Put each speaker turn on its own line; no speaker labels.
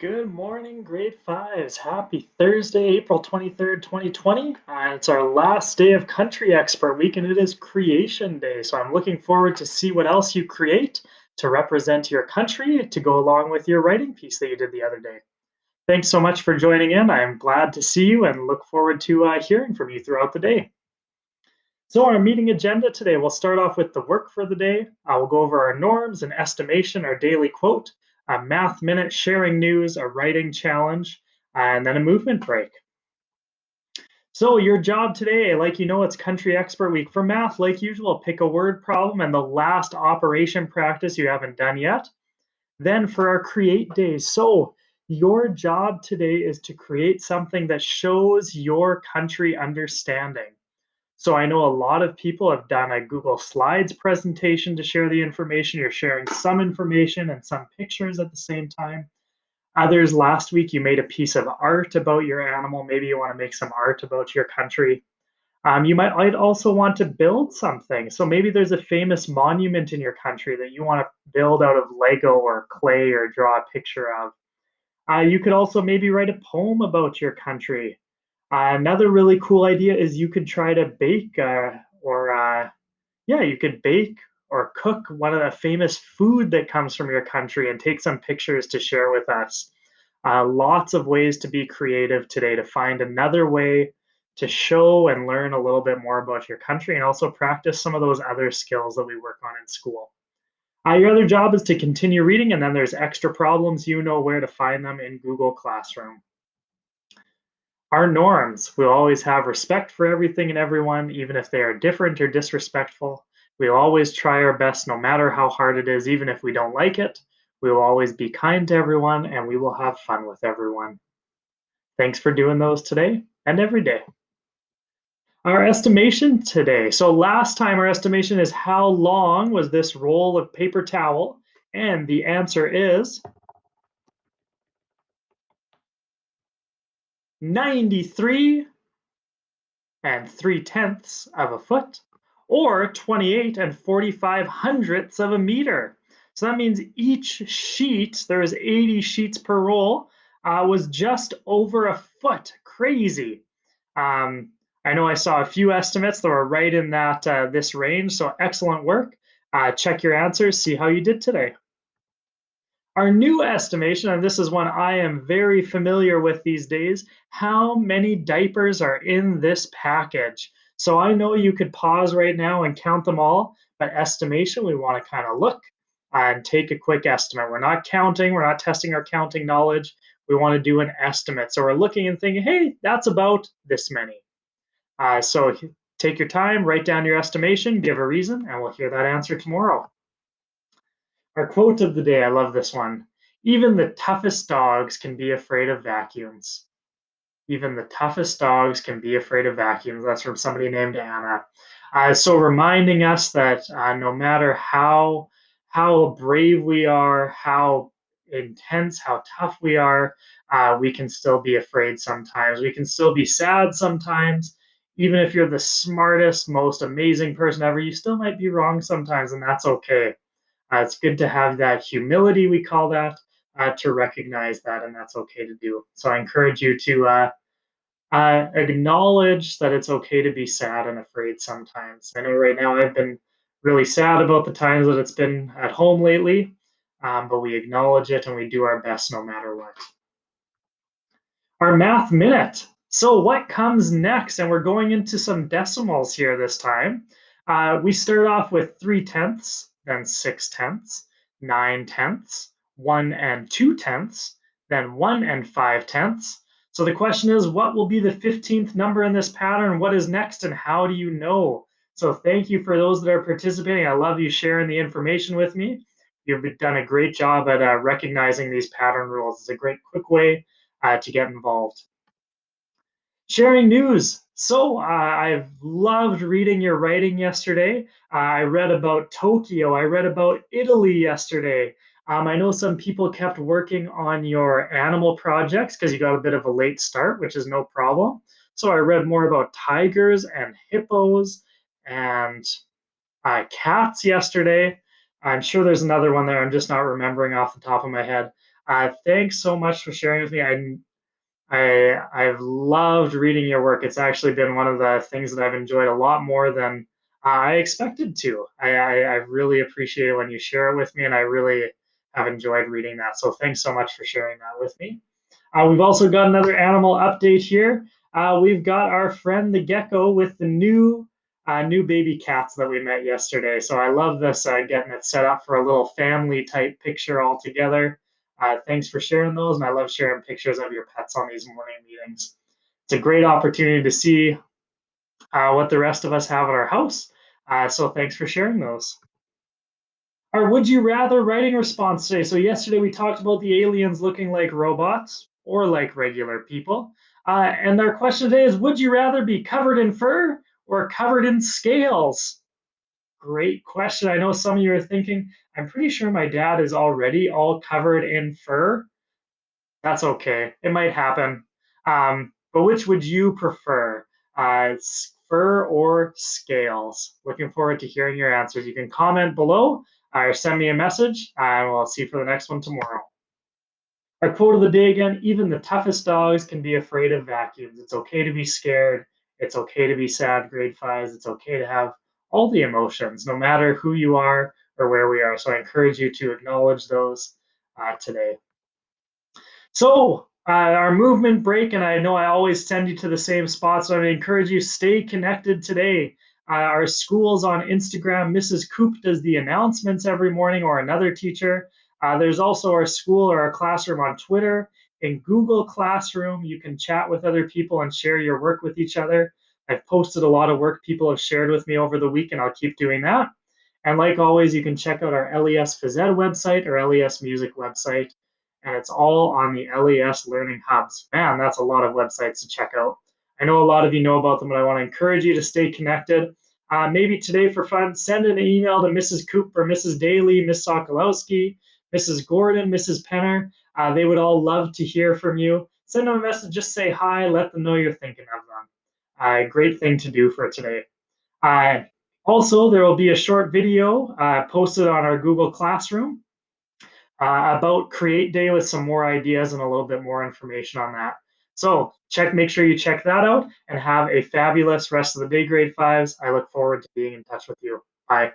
Good morning, grade fives. Happy Thursday, April 23rd, 2020. It's our last day of Country Expert Week, and it is Creation Day. So I'm looking forward to see what else you create to represent your country to go along with your writing piece that you did the other day. Thanks so much for joining in. I'm glad to see you and look forward to hearing from you throughout the day. So, our meeting agenda today, we'll start off with the work for the day. We'll go over our norms and estimation, our daily quote, a math minute, sharing news, a writing challenge, and then a movement break. So, your job today, like you know, it's Country Expert Week. For math, like usual, pick a word problem and the last operation practice you haven't done yet. Then, for our create days, so your job today is to create something that shows your country understanding. So I know a lot of people have done a Google Slides presentation to share the information. You're sharing some information and some pictures at the same time. Others, last week, you made a piece of art about your animal. Maybe you want to make some art about your country. You might also want to build something. So maybe there's a famous monument in your country that you want to build out of Lego or clay or draw a picture of. You could also maybe write a poem about your country. Another really cool idea is you could try to bake or yeah, you could bake or cook one of the famous food that comes from your country and take some pictures to share with us. Lots of ways to be creative today to find another way to show and learn a little bit more about your country and also practice some of those other skills that we work on in school. Your other job is to continue reading, and then there's extra problems. You know where to find them in Google Classroom. Our norms. We'll always have respect for everything and everyone, even if they are different or disrespectful. We'll always try our best, no matter how hard it is, even if we don't like it. We will always be kind to everyone, and we will have fun with everyone. Thanks for doing those today and every day. Our estimation today. So, last time our estimation is how long was this roll of paper towel? And the answer is 93 and 3/10 of a foot, or 28 and 45 hundredths of a meter. So that means each sheet, there was 80 sheets per roll, was just over a foot. Crazy. Um, I know I saw a few estimates that were right in that this range. So excellent work. Check your answers, see how you did today. Our new estimation, and this is one I am very familiar with these days, how many diapers are in this package? So I know you could pause right now and count them all, but estimation, we want to kind of look and take a quick estimate. We're not counting, we're not testing our counting knowledge. We want to do an estimate. So we're looking and thinking, hey, that's about this many. So take your time, write down your estimation, give a reason, and we'll hear that answer tomorrow. Our quote of the day, I love this one. Even the toughest dogs can be afraid of vacuums. Even the toughest dogs can be afraid of vacuums. That's from somebody named Anna. So reminding us that no matter how brave we are, how intense, how tough we are, we can still be afraid sometimes. We can still be sad sometimes. Even if you're the smartest, most amazing person ever, you still might be wrong sometimes, and that's okay. It's good to have that humility, we call that, to recognize that, and that's okay to do. So I encourage you to acknowledge that it's okay to be sad and afraid sometimes. I know right now I've been really sad about the times that it's been at home lately, but we acknowledge it and we do our best no matter what. Our math minute. So, what comes next? And we're going into some decimals here this time. We start off with 3/10, then 6/10, 9/10, 1 and 2/10, then 1 and 5/10. So, the question is, what will be the 15th number in this pattern? What is next, and how do you know? So, thank you for those that are participating. I love you sharing the information with me. You've done a great job at recognizing these pattern rules. It's a great, quick way to get involved. Sharing news. So I've loved reading your writing yesterday. I read about Tokyo. I read about Italy yesterday. I know some people kept working on your animal projects because you got a bit of a late start, which is no problem. So I read more about tigers and hippos and cats yesterday. I'm sure there's another one there. I'm just not remembering off the top of my head. Thanks so much for sharing with me. I've loved reading your work. It's actually been one of the things that I've enjoyed a lot more than I expected to. I really appreciate it when you share it with me, and I really have enjoyed reading that. So thanks so much for sharing that with me. We've also got another animal update here. We've got our friend the gecko with the new baby cats that we met yesterday. So I love this, getting it set up for a little family type picture all together. Thanks for sharing those, and I love sharing pictures of your pets on these morning meetings. It's a great opportunity to see what the rest of us have at our house. So thanks for sharing those. Our would you rather writing response today. So yesterday we talked about the aliens looking like robots or like regular people. And our question today is, would you rather be covered in fur or covered in scales? Great question. I know some of you are thinking, I'm pretty sure my dad is already all covered in fur. That's okay. It might happen. But which would you prefer? Fur or scales? Looking forward to hearing your answers. You can comment below or send me a message, and we'll see you for the next one tomorrow. Our quote of the day again: even the toughest dogs can be afraid of vacuums. It's okay to be scared. It's okay to be sad, grade fives. It's okay to have all the emotions, no matter who you are or where we are. So I encourage you to acknowledge those today. So, our movement break, and I know I always send you to the same spot, so I encourage you stay connected today. Our school's on Instagram. Mrs. Coop does the announcements every morning, or another teacher. There's also our school or our classroom on Twitter. In Google Classroom, you can chat with other people and share your work with each other. I've posted a lot of work people have shared with me over the week, and I'll keep doing that. And like always, you can check out our LES Phys Ed website or LES Music website, and it's all on the LES Learning Hubs. Man, that's a lot of websites to check out. I know a lot of you know about them, but I want to encourage you to stay connected. Maybe today for fun, send an email to Mrs. Cooper, Mrs. Daly, Miss Sokolowski, Mrs. Gordon, Mrs. Penner. They would all love to hear from you. Send them a message, just say hi, let them know you're thinking of them. Great thing to do for today. Uh, Also, there will be a short video posted on our Google Classroom about Create Day with some more ideas and a little bit more information on that. So make sure you check that out and have a fabulous rest of the day, grade fives. I look forward to being in touch with you. Bye.